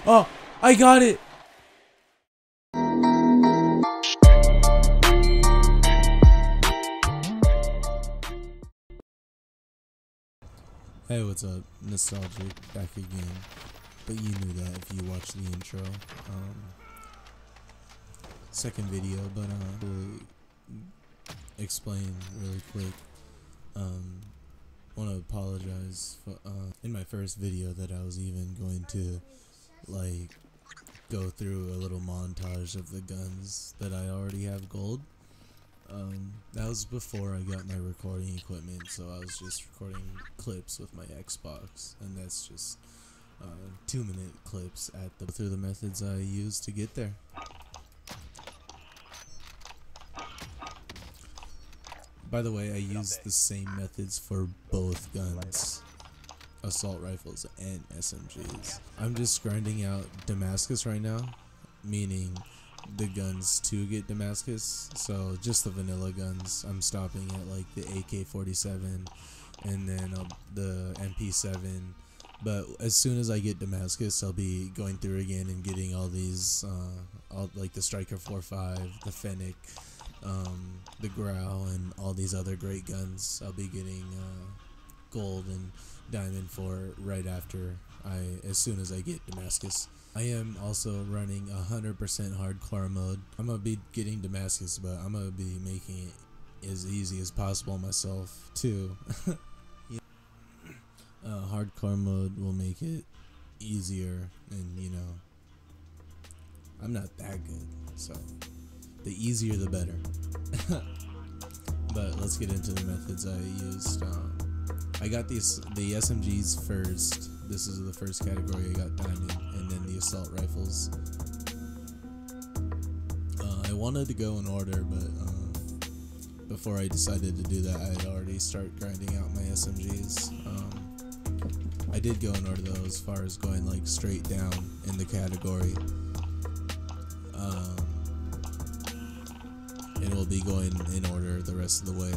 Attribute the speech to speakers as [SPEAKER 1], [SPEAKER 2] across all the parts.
[SPEAKER 1] Oh, I got it. Hey, what's up? Nostalgic back again. But you knew that if you watched the intro. Second video, but to explain really quick. Want to apologize for in my first video that I was even going to like go through a little montage of the guns that I already have gold. That was before I got my recording equipment, so I was just recording clips with my Xbox, and that's just 2-minute clips through the methods I used to get there. By the way, I use the same methods for both guns, assault rifles and SMGs. I'm just grinding out Damascus right now, meaning the guns to get Damascus. So just the vanilla guns. I'm stopping at like the AK-47 and then the MP7. But as soon as I get Damascus, I'll be going through again and getting all these, like the Striker 4.5, the Fennec, the Grau, and all these other great guns. I'll be getting gold and diamond for right after as soon as I get Damascus. I am also running 100% hardcore mode. I'm gonna be getting Damascus, but I'm gonna be making it as easy as possible myself too. Hardcore mode will make it easier, and you know, I'm not that good, so the easier the better. But let's get into the methods I used. I got the SMGs first. This is the first category. I got diamond, and then the assault rifles. I wanted to go in order, but before I decided to do that, I had already started grinding out my SMGs. I did go in order though, as far as going like straight down in the category. And we'll be going in order the rest of the way.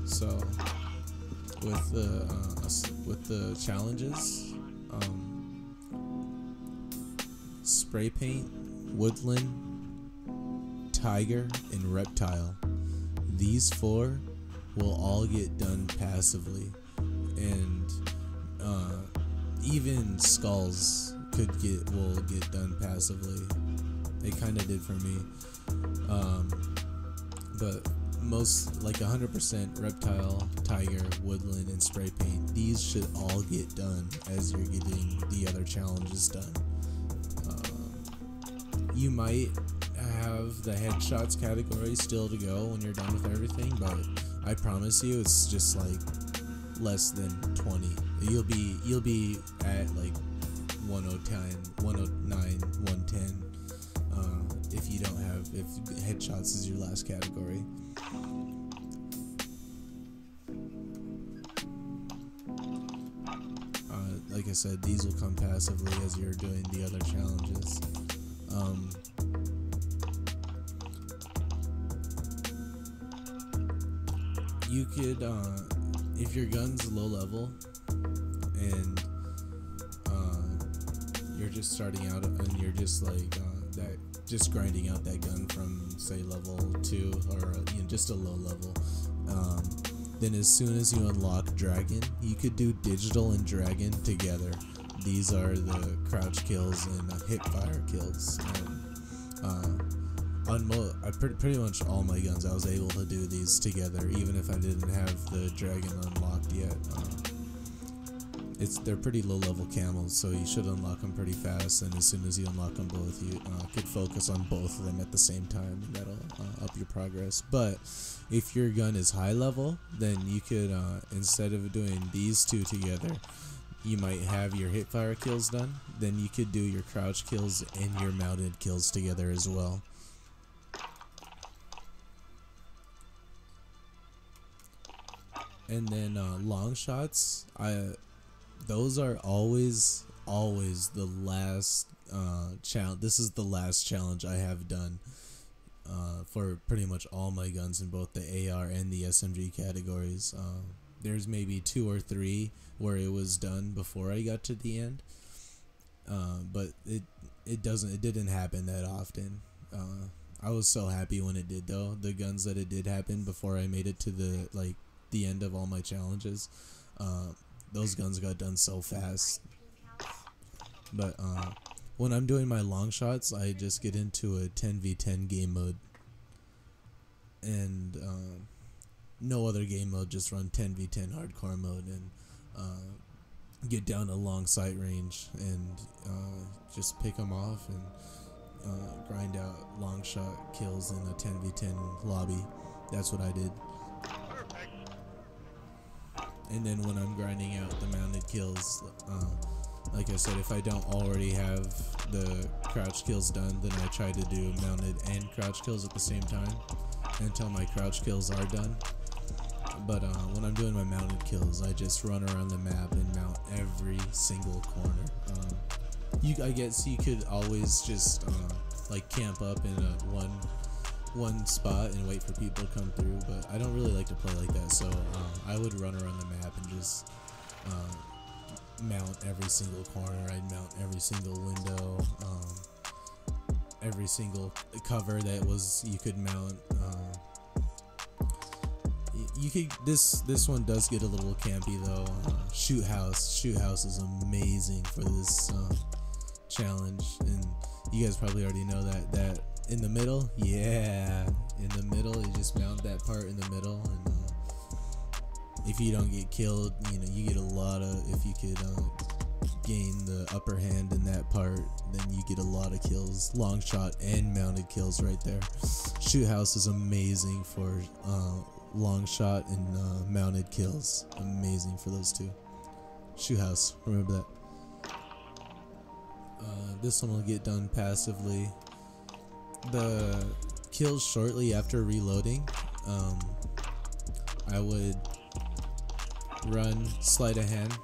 [SPEAKER 1] So with the challenges, spray paint, woodland, tiger, and reptile. These 4 will all get done passively, and even skulls will get done passively. They kind of did for me, but most, like 100% reptile, tiger, woodland, and spray paint, these should all get done as you're getting the other challenges done. You might have the headshots category still to go when you're done with everything, but I promise you it's just like less than 20. You'll be at like 109, 110 if headshots is your last category. Like I said, these will come passively as you're doing the other challenges. You could, if your gun's low level and you're just starting out and you're just like just grinding out that gun from say level 2 or just a low level, then as soon as you unlock dragon, you could do digital and dragon together. These are the crouch kills and hip fire kills. And pretty much all my guns I was able to do these together, even if I didn't have the dragon unlocked yet. They're pretty low level camels, so you should unlock them pretty fast, and as soon as you unlock them both, you could focus on both of them at the same time, and that'll up your progress. But if your gun is high level, then you could, instead of doing these 2 together, you might have your hip fire kills done, then you could do your crouch kills and your mounted kills together as well. And then long shots, those are always the last challenge. This is the last challenge I have done for pretty much all my guns in both the AR and the SMG categories. There's maybe 2 or 3 where it was done before I got to the end, but it didn't happen that often. I was so happy when it did though. The guns that it did happen before I made it to the end of all my challenges. Those guns got done so fast. But when I'm doing my long shots, I just get into a 10v10 game mode, and no other game mode. Just run 10v10 hardcore mode and get down to long sight range and just pick them off and grind out long shot kills in a 10v10 lobby. That's what I did. And then when I'm grinding out the mounted kills, like I said, if I don't already have the crouch kills done, then I try to do mounted and crouch kills at the same time until my crouch kills are done. But when I'm doing my mounted kills, I just run around the map and mount every single corner. I guess you could always just like camp up in one spot and wait for people to come through, but I don't really like to play like that, so I would run around the map and just mount every single corner. I'd mount every single window, every single cover that you could mount. You could this one does get a little campy though. Shoot house is amazing for this challenge, and you guys probably already know that in the middle, yeah, in the middle, you just mount that part in the middle, and if you don't get killed, you get a lot of, if you could gain the upper hand in that part, then you get a lot of kills, long shot and mounted kills right there. Shoot house is amazing for long shot and mounted kills. Amazing for those two. Shoot house, remember that. This one will get done passively. The kills shortly after reloading, I would run sleight of hand.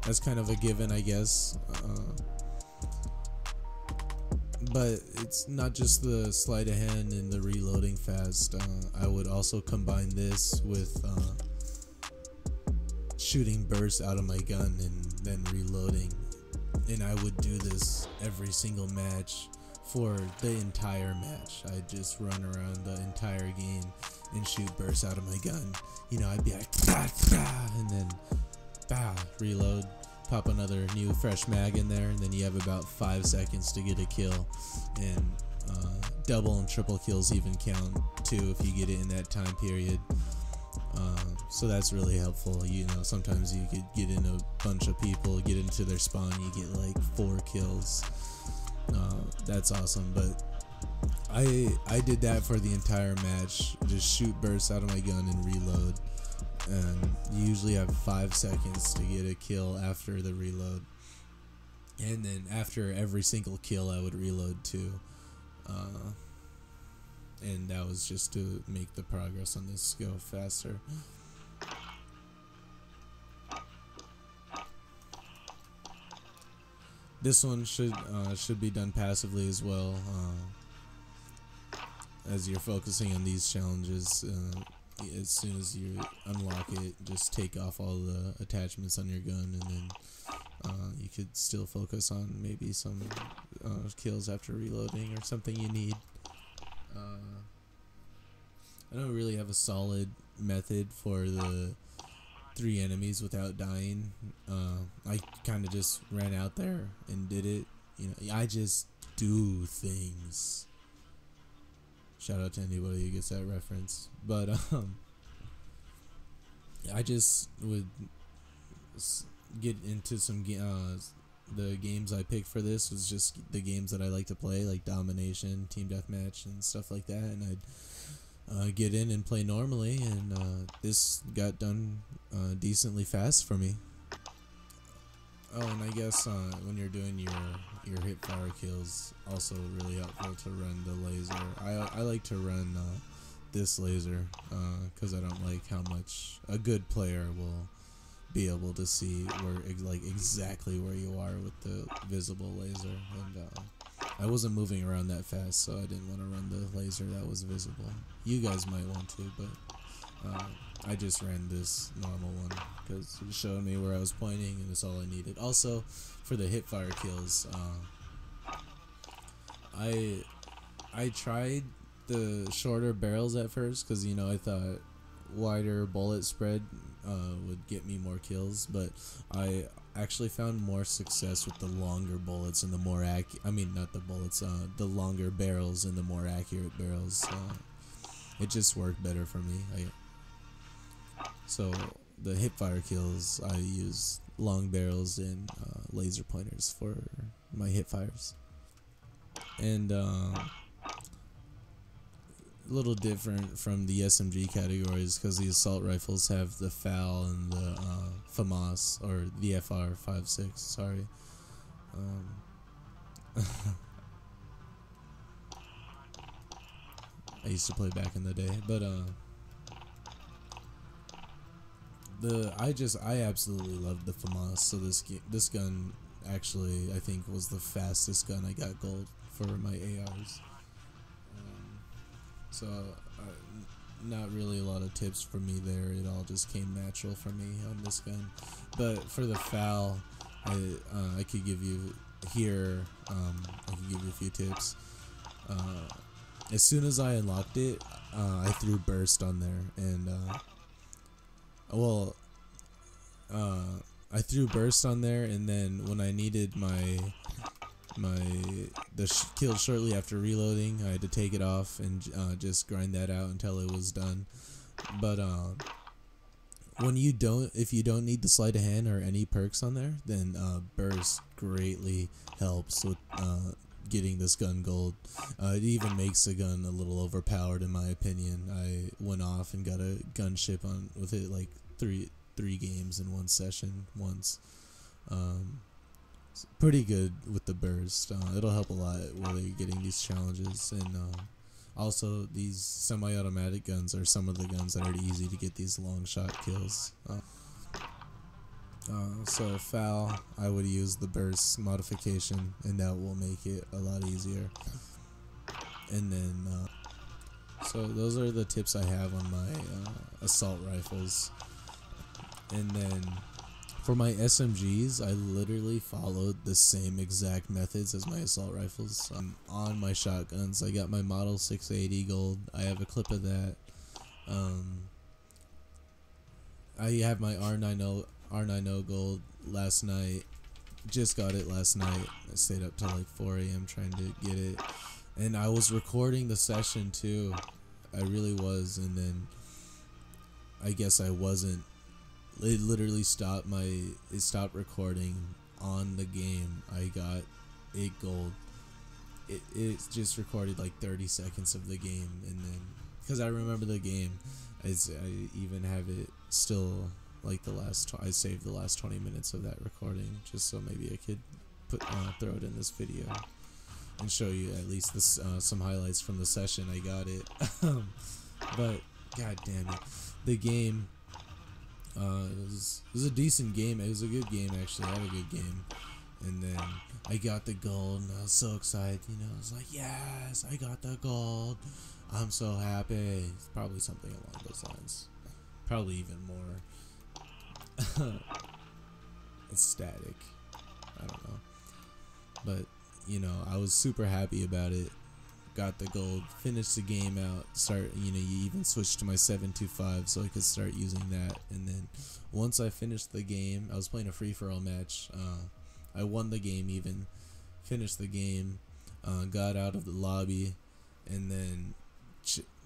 [SPEAKER 1] That's kind of a given, I guess. But it's not just the sleight of hand and the reloading fast. I would also combine this with shooting bursts out of my gun and then reloading. And I would do this every single match for the entire match. I'd just run around the entire game and shoot bursts out of my gun. I'd be like, bah, bah, and then, bah, reload, pop another new fresh mag in there, and then you have about 5 seconds to get a kill. And double and triple kills even count too if you get it in that time period. So that's really helpful. Sometimes you could get in a bunch of people, get into their spawn, you get like 4 kills. That's awesome. But I did that for the entire match. Just shoot bursts out of my gun and reload. And you usually have 5 seconds to get a kill after the reload. And then after every single kill, I would reload too. And that was just to make the progress on this go faster. This one should be done passively as well, as you're focusing on these challenges. As soon as you unlock it, just take off all the attachments on your gun, and then you could still focus on maybe some kills after reloading or something you need. I don't really have a solid method for the 3 enemies without dying. I kind of just ran out there and did it. I just do things. Shout out to anybody who gets that reference. But I just would get into some the games I picked for this was just the games that I like to play, like Domination, Team Deathmatch, and stuff like that. And I'd get in and play normally, and this got done decently fast for me. Oh, and I guess when you're doing your hip fire kills, also really helpful to run the laser. I like to run this laser because I don't like how much a good player will be able to see where exactly where you are with the visible laser, and I wasn't moving around that fast, so I didn't want to run the laser that was visible. You guys might want to, but I just ran this normal one because it showed me where I was pointing and it's all I needed. Also, for the hipfire kills, I tried the shorter barrels at first because, you know, I thought wider bullet spread would get me more kills, but I actually found more success with the longer bullets and the more not the bullets, the longer barrels and the more accurate barrels. It just worked better for me. So the hipfire kills, I use long barrels and laser pointers for my hipfires. And a little different from the SMG categories because the assault rifles have the FAL and the FAMAS, or the FR56, sorry. I used to play back in the day, but I absolutely loved the FAMAS. So this gun actually, I think, was the fastest gun I got gold for my ARs. So not really a lot of tips for me there. It all just came natural for me on this gun. But for the FAL, I could give you here. I could give you a few tips. As soon as I unlocked it, I threw burst on there, and I threw burst on there, and then when I needed the kill shortly after reloading, I had to take it off and just grind that out until it was done. But if you don't need the sleight of hand or any perks on there, then burst greatly helps with getting this gun gold. It even makes the gun a little overpowered in my opinion. I went off and got a gunship on with it like three games in one session once. It's pretty good with the burst. It'll help a lot while you're getting these challenges, and also these semi-automatic guns are some of the guns that are easy to get these long shot kills. So FAL, I would use the burst modification, and that will make it a lot easier. And then, so those are the tips I have on my assault rifles. And then for my SMGs, I literally followed the same exact methods as my assault rifles. On my shotguns, I got my Model 680 gold. I have a clip of that. I have my R90 gold last night. Just got it last night. I stayed up till like 4 AM trying to get it. And I was recording the session too. I really was, and then I guess I wasn't. It literally stopped recording on the game. I got 8 gold. It just recorded like 30 seconds of the game, and then because I remember the game, I even have it still, like I saved the last 20 minutes of that recording just so maybe I could throw it in this video and show you at least this some highlights from the session. I got it. But god damn it, the game, it was a decent game. It was a good game, actually. I had a good game. And then I got the gold, and I was so excited, you know. I was like, yes, I got the gold. I'm so happy. It's probably something along those lines. Probably even more ecstatic. I don't know. But, you know, I was super happy about it. Got the gold, finished the game out, you even switched to my 725 so I could start using that. And then once I finished the game, I was playing a free-for-all match. I won the game even, finished the game, got out of the lobby, and then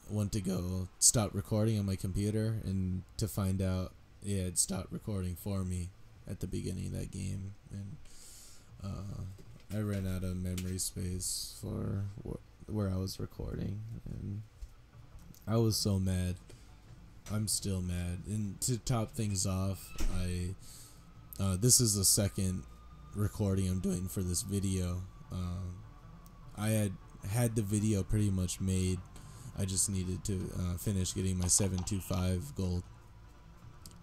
[SPEAKER 1] went to go stop recording on my computer, and to find out it had stopped recording for me at the beginning of that game. And I ran out of memory space for where I was recording, and I was so mad. I'm still mad. And to top things off, this is the second recording I'm doing for this video. I had the video pretty much made. I just needed to finish getting my 725 gold,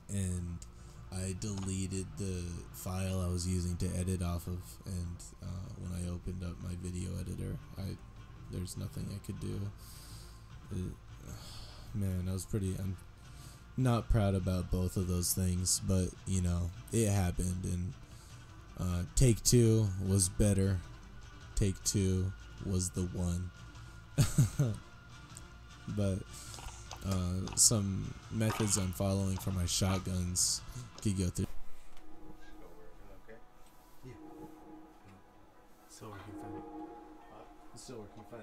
[SPEAKER 1] and I deleted the file I was using to edit off of, and when I opened up my video editor, there's nothing I could do. Man, I was pretty not proud about both of those things, but you know, it happened, and take two was better. Take two was the one. But some methods I'm following for my shotguns could go through.
[SPEAKER 2] Yeah. Still working fine. Still working fine.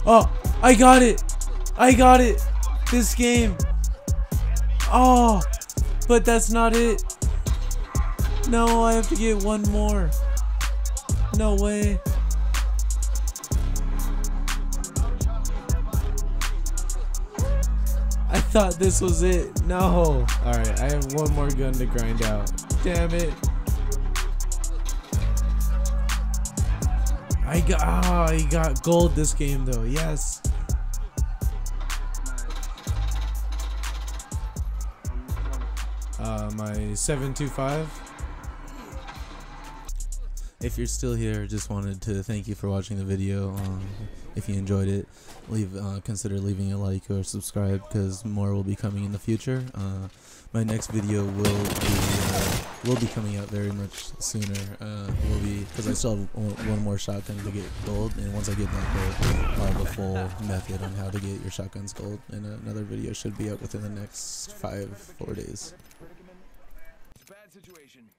[SPEAKER 1] Oh, I got it. I got it. This game. Oh, but that's not it. No, I have to get one more. No way. I thought this was it. No. Alright, I have one more gun to grind out. Damn it. I got gold this game though. Yes. My 725. If you're still here, just wanted to thank you for watching the video. If you enjoyed it, consider leaving a like or subscribe, because more will be coming in the future. My next video will be coming out very much sooner. Because I still have one more shotgun to get gold, and once I get that gold, I'll have a full method on how to get your shotguns gold, and another video should be out within the next 4 days.
[SPEAKER 3] Bad situation.